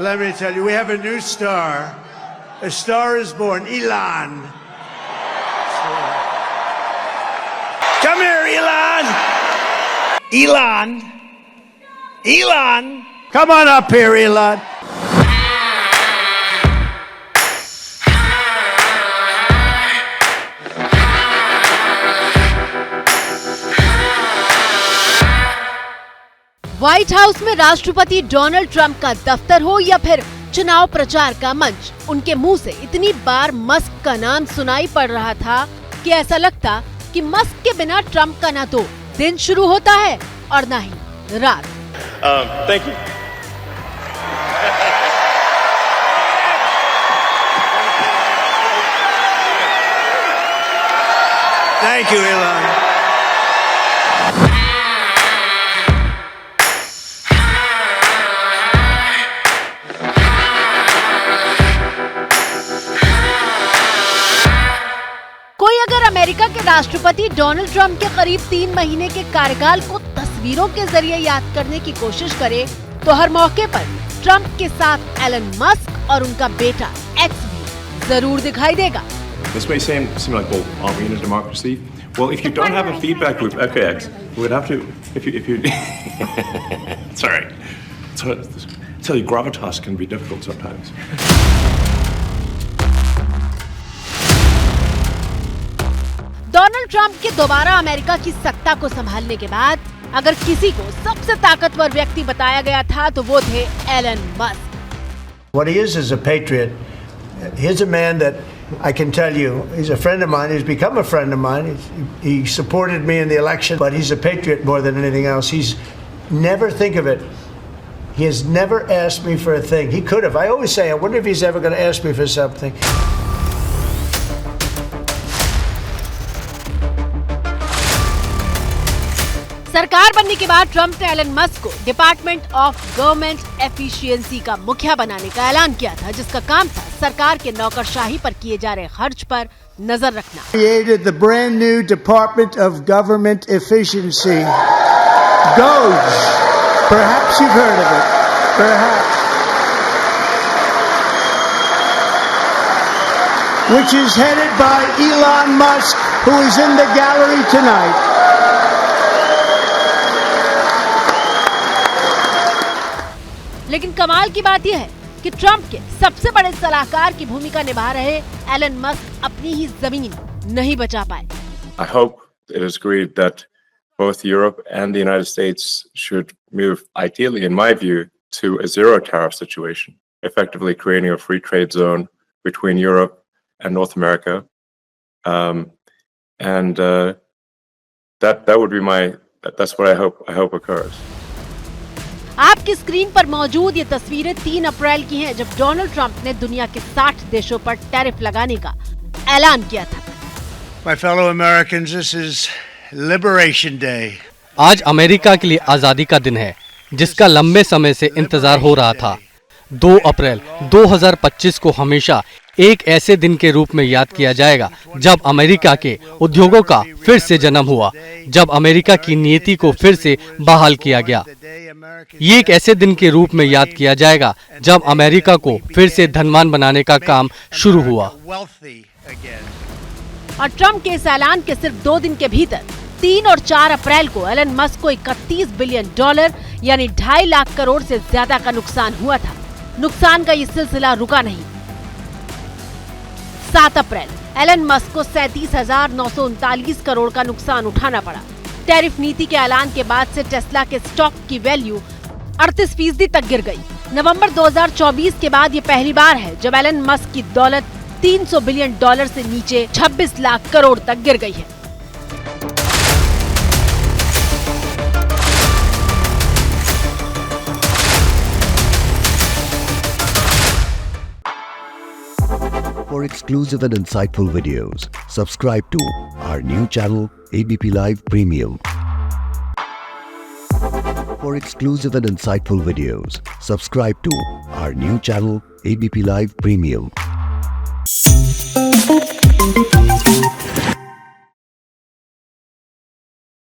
Let me tell you, we have a new star. A star is born, Elon. Come here, Elon. Elon. Elon. Come on up here, Elon. White house में राष्ट्रपति Donald Trump का दफ्तर हो या फिर चुनाव प्रचार का मंच, उनके मुंह से इतनी बार मस्क का नाम सुनाई पड़ रहा था कि ऐसा लगता कि मस्क के बिना ट्रंप का ना तो दिन शुरू होता है और ना ही रात। Thank you. Thank you, Elon. कोई अगर अमेरिका के राष्ट्रपति डोनाल्ड ट्रंप के करीब 3 महीने के कार्यकाल को तस्वीरों के जरिए याद करने की कोशिश करे तो हर मौके पर ट्रंप के साथ एलन मस्क और उनका बेटा एक्स भी जरूर दिखाई देगा। This may seem like, well, are we in a democracy? Well, if you don't have a feedback loop, okay, X, we would have to, if you, it's all right. Tell you, gravitas can be difficult sometimes. Donald Trump के दोबारा America की सत्ता को संभालने के बाद अगर किसी को सबसे ताकतवर व्यक्ति बताया गया था तो वो थे Elon Musk. What he is a patriot. He's a man that I can tell you, he's a friend of mine. He's become a friend of mine. He supported me in the election, but he's a patriot more than anything else. He's never think of it. He has never asked me for a thing. He could have. I always say, I wonder if he's ever going to ask me for something. सरकार बनने के बाद Trump ने Elon Musk को department of government efficiency का मुखिया बनाने का ऐलान किया था, जिसका काम था सरकार के नौकरशाही पर किए जा रहे खर्च पर नजर रखना। Created the brand new Department of Government Efficiency. DOGE. Perhaps you've heard of it. Perhaps. Which is headed by Elon Musk, who is in the gallery tonight. लेकिन कमाल की बात यह है कि ट्रंप के सबसे बड़े सलाहकार की भूमिका निभा रहे एलन मस्क अपनी ही जमीन नहीं बचा पाए। I hope it is agreed that both Europe and the United States should move, ideally, in my view, to a zero tariff situation, effectively creating a free trade zone between Europe and North America. That would be that's what I hope occurs. आपकी screen पर मौजूद ये तस्वीरें 3 अप्रैल की हैं, जब Donald Trump ने दुनिया के 60 देशों पर टैरिफ लगाने का ऐलान किया था। My fellow Americans, this is Liberation Day. आज अमेरिका के लिए आजादी का दिन है, जिसका लंबे समय से इंतजार हो रहा था। 2 अप्रैल 2025 को हमेशा एक ऐसे दिन के रूप में याद किया जाएगा जब अमेरिका के उद्योगों का फिर से जन्म हुआ, जब अमेरिका की नीति को फिर से बहाल किया गया। ये एक ऐसे दिन के रूप में याद किया जाएगा जब अमेरिका को फिर से धनवान बनाने का काम शुरू हुआ। और ट्रंप के इस ऐलान के सिर्फ 2 दिन के भीतर 3 और 4 अप्रैल को एलन मस्क को $31 बिलियन यानी 2.5 लाख करोड़ से ज्यादा का नुकसान हुआ था। नुकसान का ये सिलसिला रुका नहीं। 7 अप्रैल एलन मस्क को 37,939 करोड़ का नुकसान उठाना पड़ा। टैरिफ नीति के ऐलान के बाद से टेस्ला के स्टॉक की वैल्यू 38% तक गिर गई। नवंबर 2024 के बाद ये पहली बार है जब एलन मस्क की दौलत $300 बिलियन से नीचे 26 लाख करोड़ तक गिर गई है। For exclusive and insightful videos, subscribe to our new channel ABP Live Premium. For exclusive and insightful videos, subscribe to our new channel ABP Live Premium.